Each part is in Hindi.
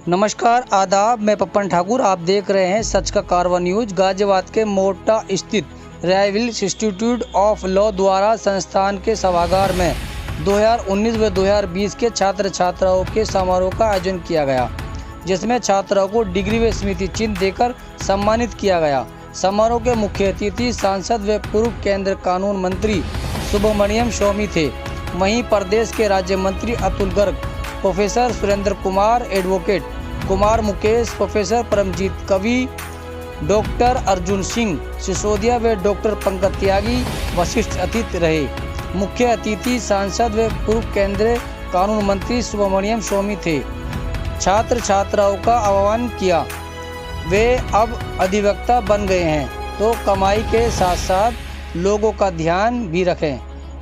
नमस्कार आदाब, मैं पप्पन ठाकुर। आप देख रहे हैं सच का कारवा न्यूज। गाजियाबाद के मोटा स्थित रॉयल इंस्टीट्यूट ऑफ लॉ द्वारा संस्थान के सभागार में 2019 व 2020 के छात्र छात्राओं के समारोह का आयोजन किया गया, जिसमें छात्राओं को डिग्री व स्मृति चिन्ह देकर सम्मानित किया गया। समारोह के मुख्य अतिथि सांसद व पूर्व केंद्रीय कानून मंत्री सुब्रमण्यम स्वामी थे। वहीं प्रदेश के राज्य मंत्री Atul Garg, professor Surendra Kumar, advocate Kumar Mukesh, professor Paramjeet Kavi, doctor Arjun Singh Sisodia व डॉक्टर पंकज त्यागी वरिष्ठ अतिथि रहे। मुख्य अतिथि सांसद व पूर्व केंद्रीय कानून मंत्री सुब्रमण्यम स्वामी थे। छात्र छात्राओं का आह्वान किया, वे अब अधिवक्ता बन गए हैं तो कमाई के साथ साथ लोगों का ध्यान भी रखें।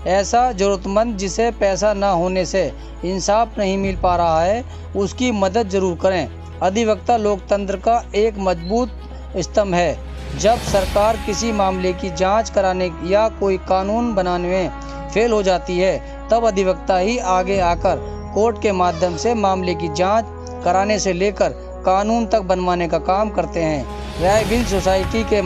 ऐसा जरूरतमंद जिसे पैसा न होने से इंसाफ नहीं मिल पा रहा है, उसकी मदद जरूर करें। अधिवक्ता लोकतंत्र का एक मजबूत स्तंभ है। जब सरकार किसी मामले की जांच कराने या कोई कानून बनाने में फेल हो जाती है, तब अधिवक्ता ही आगे आकर कोर्ट के माध्यम से मामले की जांच कराने से लेकर कानून तक बनवाने का काम करते हैं। रॉयल सोसाइटी के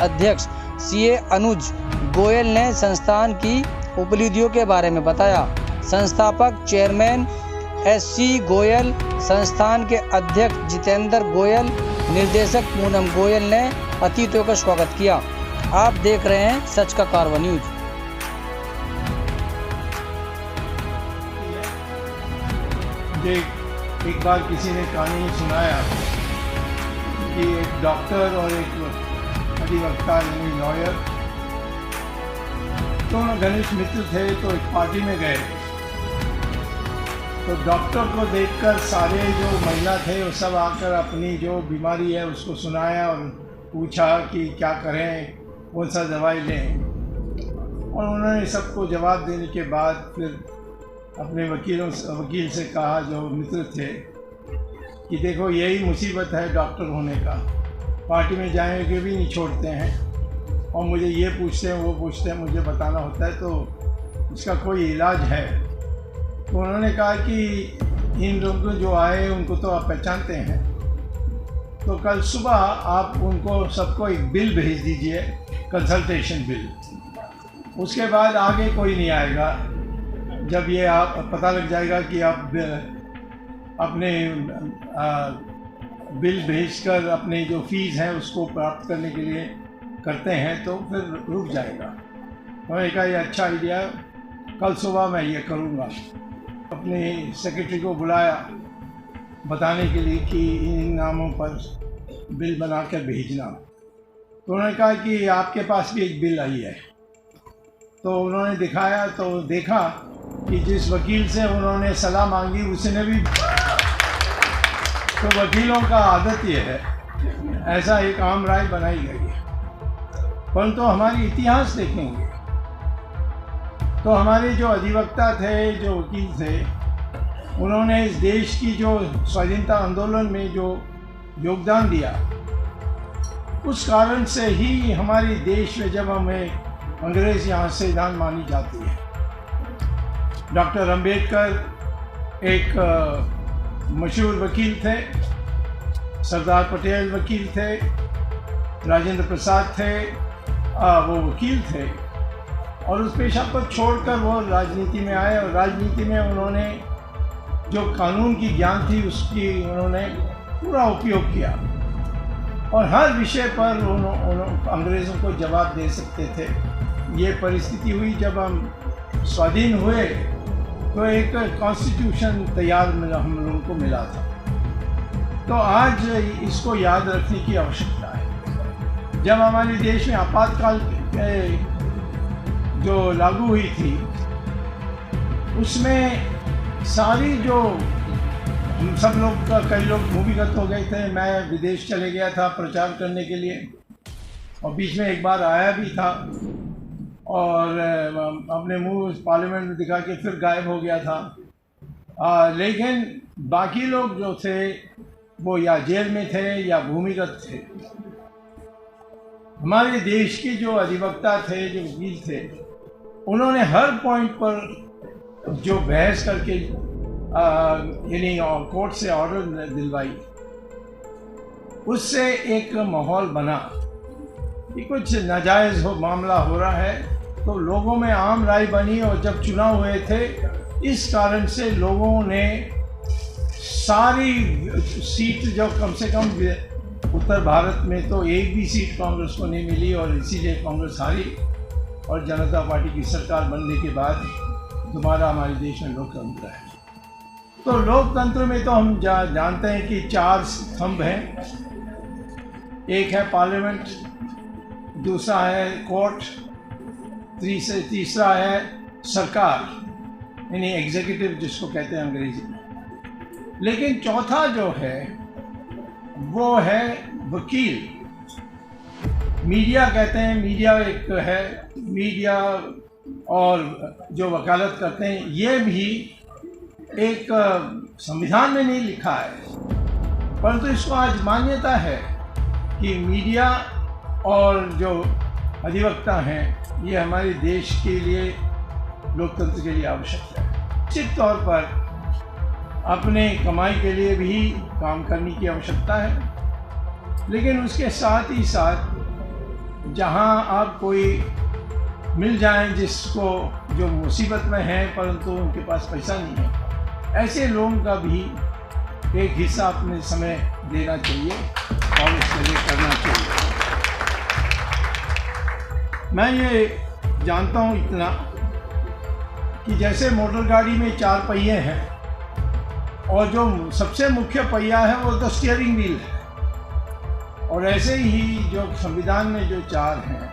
अध्यक्ष सीए अनुज गोयल ने संस्थान की उपलब्धियों के बारे में बताया। संस्थापक चेयरमैन एससी गोयल, संस्थान के अध्यक्ष जितेंद्र गोयल, निर्देशक पूनम गोयल ने अतिथियों का स्वागत किया। आप देख रहे हैं सच का कारवा न्यूज। एक बार किसी ने कहानी सुनाया कि एक डॉक्टर और एक अधिवक्ता यानी लॉयर दोनों घनिष्ठ मित्र थे, तो एक पार्टी में गए। तो डॉक्टर को देखकर सारे जो महिला थे वो सब आकर अपनी जो बीमारी है उसको सुनाया और पूछा कि क्या करें, कौन सा दवाई लें। और उन्होंने सबको जवाब देने के बाद फिर अपने वकील से कहा जो मित्र थे कि देखो यही मुसीबत है डॉक्टर होने का, पार्टी में जाएंगे भी नहीं छोड़ते हैं और मुझे ये पूछते हैं वो पूछते हैं, मुझे बताना होता है, तो इसका कोई इलाज है। तो उन्होंने कहा कि इन लोगों जो आए उनको तो आप पहचानते हैं, तो कल सुबह आप उनको सबको एक बिल भेज दीजिए, कंसल्टेशन बिल। उसके बाद आगे कोई नहीं आएगा। जब ये आप पता लग जाएगा कि आप अपने बिल भेजकर अपने जो फीस है उसको प्राप्त करने के लिए करते हैं तो फिर रुक जाएगा। उन्होंने कहा ये अच्छा आइडिया, कल सुबह मैं ये करूँगा। अपने सेक्रेटरी को बुलाया बताने के लिए कि इन नामों पर बिल बना कर भेजना। तो उन्होंने कहा कि आपके पास भी एक बिल आई है। तो उन्होंने दिखाया तो देखा कि जिस वकील से उन्होंने सलाह मांगी उसने भी, तो वकीलों का आदत ये है, ऐसा एक आम राय बनाई गई है। परंतु हमारी इतिहास देखेंगे तो हमारे जो अधिवक्ता थे, जो वकील थे, उन्होंने इस देश की जो स्वाधीनता आंदोलन में जो योगदान दिया, उस कारण से ही हमारे देश में जब हमें अंग्रेज़ यहाँ संविधान मानी जाती है। डॉक्टर अंबेडकर एक मशहूर वकील थे, सरदार पटेल वकील थे, राजेंद्र प्रसाद थे, वो वकील थे और उस पेशा को छोड़कर वो राजनीति में आए और राजनीति में उन्होंने जो कानून की ज्ञान थी उसकी उन्होंने पूरा उपयोग किया और हर विषय पर अंग्रेज़ों को जवाब दे सकते थे। ये परिस्थिति हुई जब हम स्वाधीन हुए तो एक कॉन्स्टिट्यूशन तैयार हम लोगों को मिला था। तो आज इसको याद रखने की आवश्यकता है। जब हमारे देश में आपातकाल जो लागू हुई थी उसमें सारी जो हम सब लोग कई लोग भूमिगत हो गए थे। मैं विदेश चले गया था प्रचार करने के लिए और बीच में एक बार आया भी था और अपने मुंह पार्लियामेंट में दिखा के फिर गायब हो गया था। लेकिन बाकी लोग जो थे वो या जेल में थे या भूमिगत थे। हमारे देश के जो अधिवक्ता थे, जो वकील थे, उन्होंने हर पॉइंट पर जो बहस करके यानी कोर्ट से ऑर्डर दिलवाई, उससे एक माहौल बना कि कुछ नाजायज़ मामला हो रहा है, तो लोगों में आम राय बनी। और जब चुनाव हुए थे, इस कारण से लोगों ने सारी सीट, जो कम से कम उत्तर भारत में तो एक भी सीट कांग्रेस को नहीं मिली, और इसीलिए कांग्रेस हारी और जनता पार्टी की सरकार बनने के बाद दोबारा हमारे देश में लोकतंत्र है। तो लोकतंत्र में तो हम जानते हैं कि 4 स्तंभ हैं। एक है पार्लियामेंट, दूसरा है कोर्ट, तीसरा है सरकार यानी एग्जीक्यूटिव जिसको कहते हैं अंग्रेजी में, लेकिन चौथा जो है वो है वकील। मीडिया कहते हैं, मीडिया एक है, मीडिया और जो वकालत करते हैं, ये भी एक संविधान में नहीं लिखा है, परंतु इसको आज मान्यता है कि मीडिया और जो अधिवक्ता हैं, ये हमारे देश के लिए, लोकतंत्र के लिए आवश्यक है। निश्चित तौर पर अपने कमाई के लिए भी काम करने की आवश्यकता है, लेकिन उसके साथ ही साथ जहां आप कोई मिल जाए जिसको जो मुसीबत में है परंतु उनके पास पैसा नहीं है, ऐसे लोगों का भी एक हिस्सा अपने समय देना चाहिए और उसके लिए करना चाहिए। मैं ये जानता हूँ इतना कि जैसे मोटर गाड़ी में 4 पहिए हैं और जो सबसे मुख्य पहिया है वो तो स्टीयरिंग व्हील है, और ऐसे ही जो संविधान में जो 4 हैं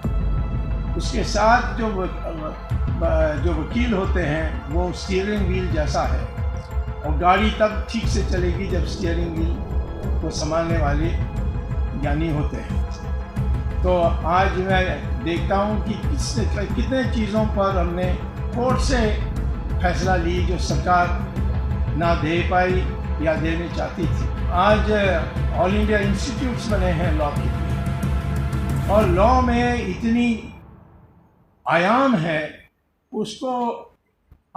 उसके साथ जो वकील होते हैं वो स्टीयरिंग व्हील जैसा है, और गाड़ी तब ठीक से चलेगी जब स्टीयरिंग व्हील को संभालने वाले ज्ञानी होते हैं। तो आज मैं देखता हूँ कि कितने चीज़ों पर हमने कोर्ट से फैसला ली जो सरकार ना दे पाई या देने चाहती थी। आज ऑल इंडिया इंस्टीट्यूट्स बने हैं लॉ के लिए, और लॉ में इतनी आयाम है, उसको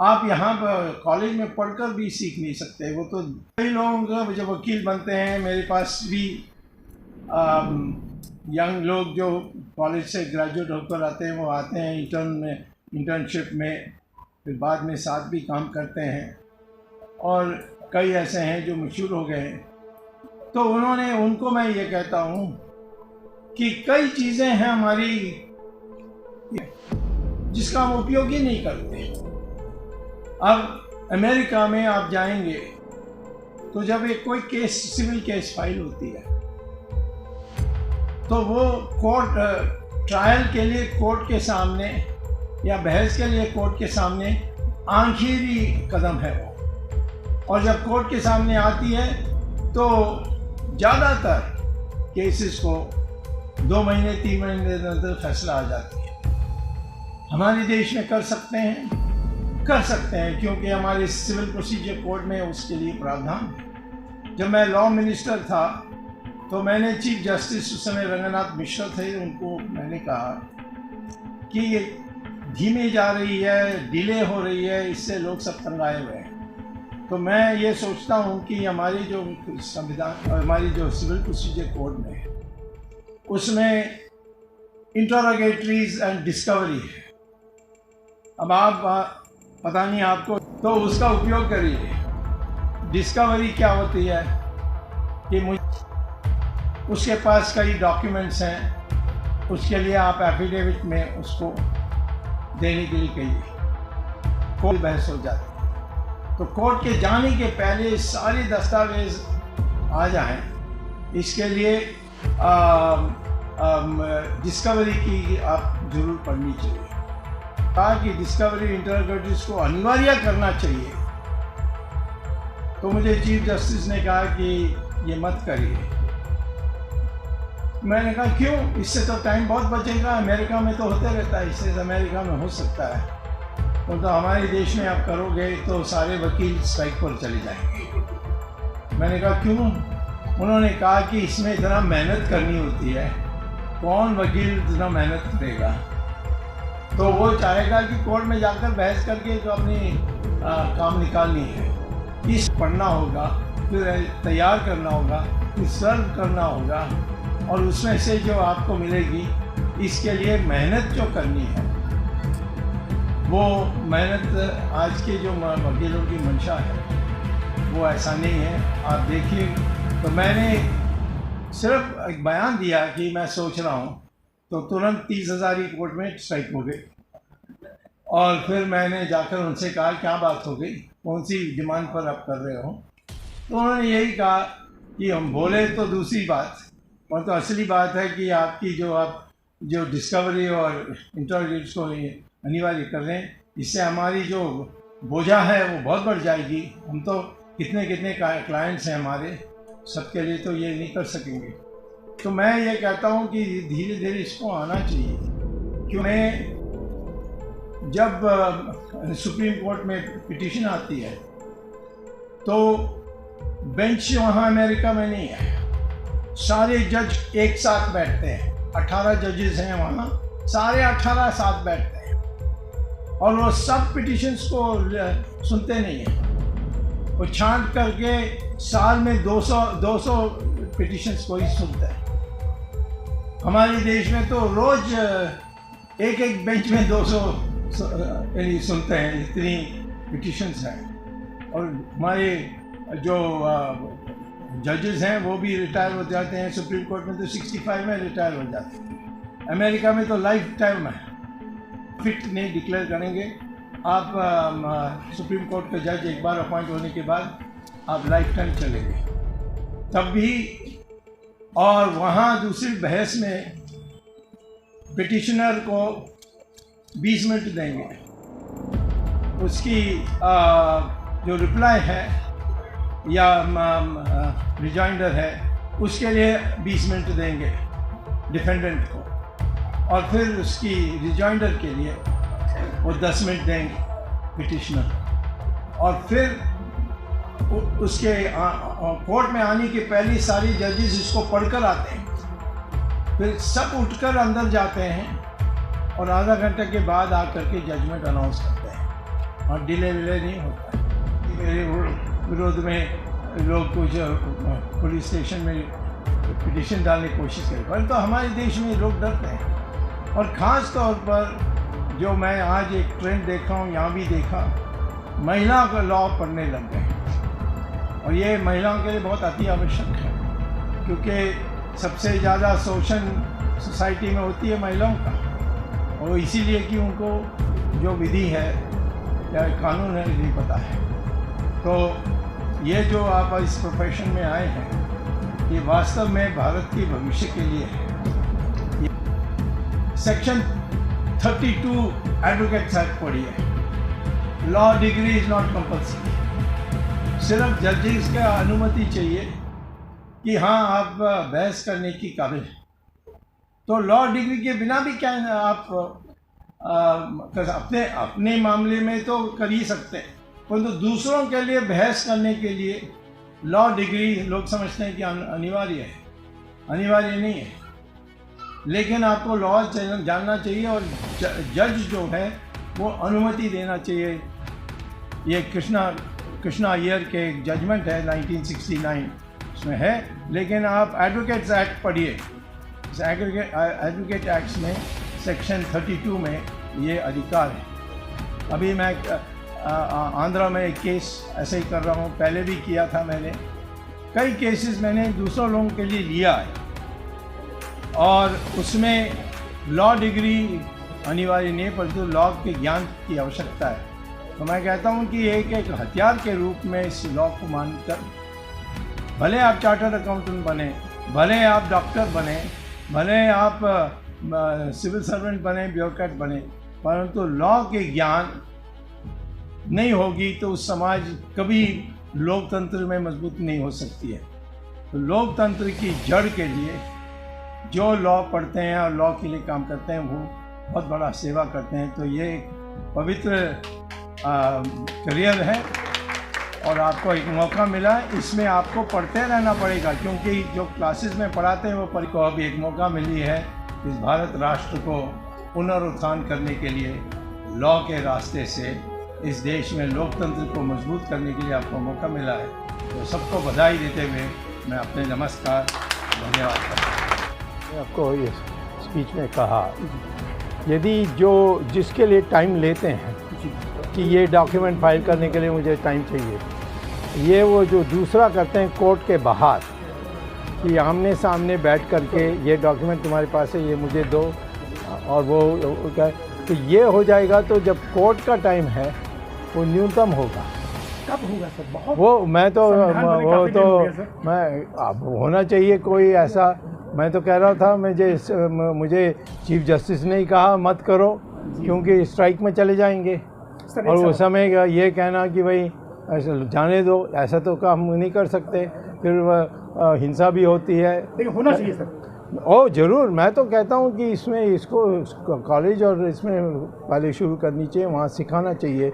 आप यहाँ पर कॉलेज में पढ़कर भी सीख नहीं सकते। वो तो कई लोग जब वकील बनते हैं, मेरे पास भी यंग लोग जो कॉलेज से ग्रेजुएट होकर आते हैं, वो आते हैं इंटर्नशिप में, फिर बाद में साथ भी काम करते हैं, और कई ऐसे हैं जो मशहूर हो गए हैं। तो उनको मैं ये कहता हूँ कि कई चीज़ें हैं हमारी जिसका हम उपयोग ही नहीं करते। अब अमेरिका में आप जाएंगे तो जब एक कोई केस, सिविल केस फाइल होती है, तो वो कोर्ट ट्रायल के लिए कोर्ट के सामने या बहस के लिए कोर्ट के सामने आखिरी कदम है वो, और जब कोर्ट के सामने आती है तो ज़्यादातर केसेस को 2 महीने 3 महीने के अंदर फैसला आ जाती है। हमारे देश में कर सकते हैं क्योंकि हमारे सिविल प्रोसीजर कोड में उसके लिए प्रावधान है। जब मैं लॉ मिनिस्टर था तो मैंने चीफ जस्टिस उस समय रंगनाथ मिश्रा थे, उनको मैंने कहा कि ये धीमी जा रही है, डिले हो रही है, इससे लोग सब तंगाए हुए हैं। तो मैं ये सोचता हूँ कि हमारी जो संविधान और हमारी जो सिविल प्रोसीजर कोड में है, उसमें इंटरोगेटरीज एंड डिस्कवरी है। अब आप पता नहीं आपको, तो उसका उपयोग करिए। डिस्कवरी क्या होती है कि उसके पास कई डॉक्यूमेंट्स हैं, उसके लिए आप एफिडेविट में उसको देने के लिए कहिए, कोई बहस हो जाती है। तो कोर्ट के जाने के पहले सारे दस्तावेज आ जाएं, इसके लिए डिस्कवरी की आप जरूर पढ़नी चाहिए। कहा कि डिस्कवरी इंटरोगेटरीज को अनिवार्य करना चाहिए, तो मुझे चीफ जस्टिस ने कहा कि ये मत करिए। मैंने कहा क्यों? इससे तो टाइम बहुत बचेगा, अमेरिका में तो होते रहता है, इससे अमेरिका में हो सकता है, तो हमारे देश में आप करोगे तो सारे वकील स्ट्राइक पर चले जाएंगे। मैंने कहा क्यों? उन्होंने कहा कि इसमें इतना मेहनत करनी होती है, कौन वकील इतना मेहनत करेगा, तो वो चाहेगा कि कोर्ट में जाकर बहस करके जो अपनी काम निकालनी है। इस पढ़ना होगा, फिर तैयार करना होगा, फिर सर्व करना होगा, और उसमें से जो आपको मिलेगी, इसके लिए मेहनत जो करनी है, वो मेहनत आज के जो वकीलों की मंशा है वो ऐसा नहीं है। आप देखिए, तो मैंने सिर्फ एक बयान दिया कि मैं सोच रहा हूँ, तो तुरंत 30,000 ही कोर्ट में स्ट्राइक हो गई। और फिर मैंने जाकर उनसे कहा क्या बात हो गई, कौन सी डिमांड पर आप कर रहे हो? तो उन्होंने यही कहा कि हम बोले तो दूसरी बात, और तो असली बात है कि आपकी जो डिस्कवरी और इंटरोगेट्स को अनिवार्य कर रहे हैं, इससे हमारी जो बोझा है वो बहुत बढ़ जाएगी। हम तो कितने क्लाइंट्स हैं हमारे, सबके लिए तो ये नहीं कर सकेंगे। तो मैं ये कहता हूँ कि धीरे धीरे इसको आना चाहिए। क्यों मैं जब सुप्रीम कोर्ट में पिटीशन आती है तो बेंच वहाँ अमेरिका में नहीं है, सारे जज एक साथ बैठते हैं, 18 जजेस हैं वहाँ, सारे 18 साथ बैठते हैं, और वो सब पिटीशंस को सुनते नहीं हैं। वो छांट करके साल में 200 पिटीशंस को ही सुनते हैं। हमारे देश में तो रोज एक बेंच में 200 सुनते हैं, इतनी पिटीशंस हैं। और हमारे जो जजेस हैं वो भी रिटायर हो जाते हैं। सुप्रीम कोर्ट में तो 65 में रिटायर हो जाते हैं, अमेरिका में तो लाइफ टाइम है, फिट नहीं डिक्लेयर करेंगे आप। सुप्रीम कोर्ट के जज एक बार अपॉइंट होने के बाद आप लाइफ टाइम चलेंगे तब भी। और वहाँ दूसरी बहस में पिटिशनर को 20 मिनट देंगे, उसकी जो रिप्लाई है या रिजाइंडर है उसके लिए 20 मिनट देंगे डिफेंडेंट को, और फिर उसकी रिजाइंडर के लिए वो 10 मिनट देंगे पिटिशनर। और फिर उसके कोर्ट में आने के पहले सारी जजेस इसको पढ़कर आते हैं, फिर सब उठकर अंदर जाते हैं और आधा घंटे के बाद आकर के जजमेंट अनाउंस करते हैं, और डिले विले नहीं होता है। मेरे विरोध में लोग कुछ पुलिस स्टेशन में पिटीशन डालने की कोशिश करें, परंतु हमारे देश में लोग डरते हैं। और ख़ास तौर पर जो मैं आज एक ट्रेंड देखा हूँ, यहाँ भी देखा, महिला का लॉ पढ़ने लग गए, और ये महिलाओं के लिए बहुत अति आवश्यक है, क्योंकि सबसे ज़्यादा शोषण सोसाइटी में होती है महिलाओं का, और इसीलिए कि उनको जो विधि है या कानून है नहीं पता है। तो ये जो आप इस प्रोफेशन में आए हैं, ये वास्तव में भारत के भविष्य के लिए है। सेक्शन 32 एडवोकेट्स एक्ट पढ़िए, law degree is not compulsory, सिर्फ जजेस का अनुमति चाहिए कि हाँ आप बहस करने की काबिल हैं। तो लॉ डिग्री के बिना भी क्या आप अपने मामले में तो कर ही सकते हैं, परंतु दूसरों के लिए बहस करने के लिए लॉ डिग्री लोग समझते हैं कि अनिवार्य है। अनिवार्य नहीं है, लेकिन आपको लॉ जानना चाहिए, और जज जो है वो अनुमति देना चाहिए। ये कृष्णा अय्यर के एक जजमेंट है 1969 उसमें है, लेकिन आप एडवोकेट्स एक्ट पढ़िए, इस एडवोकेट एक्ट में सेक्शन 32 में ये अधिकार है। अभी मैं आंध्रा में एक केस ऐसे ही कर रहा हूँ, पहले भी किया था मैंने, कई केसेस मैंने दूसरों लोगों के लिए लिया है, और उसमें लॉ डिग्री अनिवार्य नहीं है, परंतु लॉ के ज्ञान की आवश्यकता है। तो मैं कहता हूँ कि एक हथियार के रूप में इस लॉ को मानकर, भले आप चार्टर्ड अकाउंटेंट बने, भले आप डॉक्टर बने, भले आप सिविल सर्वेंट बने, ब्यूरोक्रेट बने, परंतु लॉ के ज्ञान नहीं होगी तो उस समाज कभी लोकतंत्र में मजबूत नहीं हो सकती है। तो लोकतंत्र की जड़ के लिए जो लॉ पढ़ते हैं और लॉ के लिए काम करते हैं वो बहुत बड़ा सेवा करते हैं। तो ये एक पवित्र करियर है, और आपको एक मौका मिला, इसमें आपको पढ़ते रहना पड़ेगा, क्योंकि जो क्लासेस में पढ़ाते हैं वो पर को अब एक मौका मिली है इस भारत राष्ट्र को पुनरुत्थान करने के लिए लॉ के रास्ते से इस देश में लोकतंत्र को मजबूत करने के लिए आपको मौका मिला है। तो सबको बधाई देते हुए मैं अपने नमस्कार धन्यवाद करता हूँ। आपको ये स्पीच में कहा, यदि जिसके लिए टाइम लेते हैं कि ये डॉक्यूमेंट फाइल करने के लिए मुझे टाइम चाहिए, ये वो जो दूसरा करते हैं कोर्ट के बाहर कि आमने सामने बैठ करके ये डॉक्यूमेंट तुम्हारे पास है, ये मुझे दो, और वो तो ये हो जाएगा। तो जब कोर्ट का टाइम है वो न्यूनतम होगा। कब होगा सर? बहुत वो मैं तो मैं अब होना चाहिए कोई ऐसा। मैं तो कह रहा था, मुझे चीफ जस्टिस ने ही कहा मत करो क्योंकि स्ट्राइक में चले जाएंगे, और उस समय ये कहना कि भाई ऐसा जाने दो, ऐसा तो काम नहीं कर सकते, फिर हिंसा भी होती है। लेकिन होना चाहिए सर। ओ ज़रूर, मैं तो कहता हूँ कि इसमें इसको कॉलेज और इसमें पहले शुरू करनी चाहिए, वहाँ सिखाना चाहिए।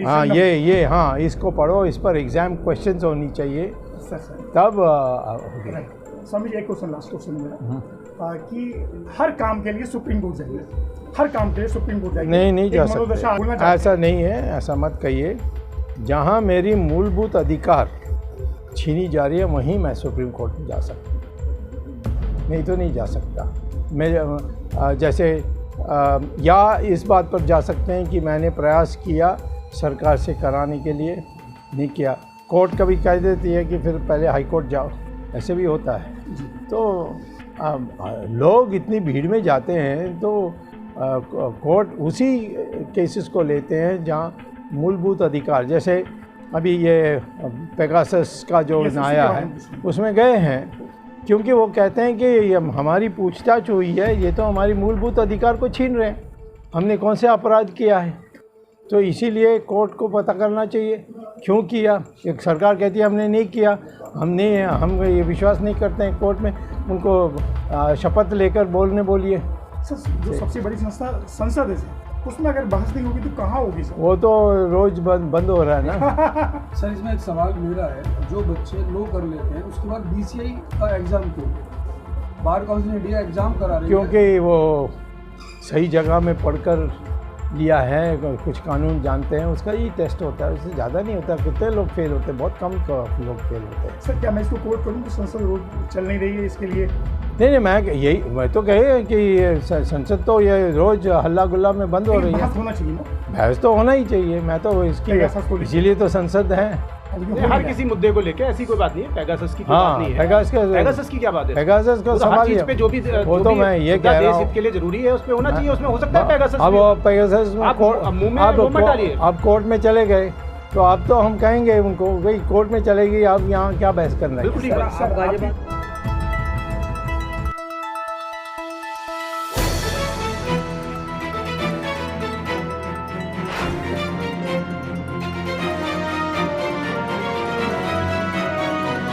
हाँ हाँ, इसको पढ़ो, इस पर एग्ज़ाम क्वेश्चंस होनी चाहिए तब। स्वामी जी, एक क्वेश्चन, लास्ट क्वेश्चन मेरा, कि हर काम के लिए सुप्रीम कोर्ट जाइए, हर काम के लिए सुप्रीम कोर्ट जाइए? नहीं जा सकते, ऐसा नहीं है, ऐसा मत कहिए। जहाँ मेरी मूलभूत अधिकार छीनी जा रही है वहीं मैं सुप्रीम कोर्ट में जा सकता, नहीं तो नहीं जा सकता। मैं जैसे या इस बात पर जा सकते हैं कि मैंने प्रयास किया सरकार से कराने के लिए, नहीं किया, कोर्ट कभी कह देती है कि फिर पहले हाई कोर्ट जाओ, ऐसे भी होता है। तो लोग इतनी भीड़ में जाते हैं तो कोर्ट उसी केसेस को लेते हैं जहाँ मूलभूत अधिकार, जैसे अभी ये पेगासस का जो आया है उसमें गए हैं, क्योंकि वो कहते हैं कि ये हमारी पूछताछ हुई है, ये तो हमारी मूलभूत अधिकार को छीन रहे हैं, हमने कौन से अपराध किया है। तो इसीलिए कोर्ट को पता करना चाहिए क्यों किया। एक सरकार कहती है हमने नहीं किया, हम ये विश्वास नहीं करते हैं कोर्ट में, उनको शपथ लेकर बोलिए। जो सबसे बड़ी संस्था संसद है, उसमें अगर बहस नहीं होगी तो कहाँ होगी सर? वो तो रोज बंद हो रहा है ना। सर, इसमें एक सवाल मेरा है, जो बच्चे लो कर लेते हैं उसके बाद BCI का एग्ज़ाम क्यों? बार काउंसिल इंडिया एग्ज़ाम करा रही है क्योंकि वो सही जगह में पढ़कर लिया है, कुछ कानून जानते हैं, उसका ही टेस्ट होता है, उससे ज़्यादा नहीं होता। कितने लोग फेल होते हैं? बहुत कम लोग फेल होते हैं। सर, क्या मैं इसको कोर्ट करूँ कि संसद रोज चल नहीं रही है इसके लिए? नहीं, मैं तो कहे कि संसद तो ये रोज हल्ला गुल्ला में बंद हो रही है। बहस होना चाहिए ना? बहस तो होना ही चाहिए, मैं तो इसकी इसीलिए तो संसद है। हर किसी मुद्दे को लेके ऐसी कोई बात नहीं है, पेगासस की कोई बात नहीं है। पेगासस की क्या बात है? पेगासस को समाज पे जो भी वो तो मैं ये कह रहा हूँ, देश हित के लिए जरूरी है, उसमें होना चाहिए, उसमें हो सकता है पेगासस। अब पेगासस में आप कोर्ट में चले गए तो अब तो हम कहेंगे उनको, भाई कोर्ट में चलेगी, आप यहाँ क्या बहस करना है। बिल्कुल ठीक है।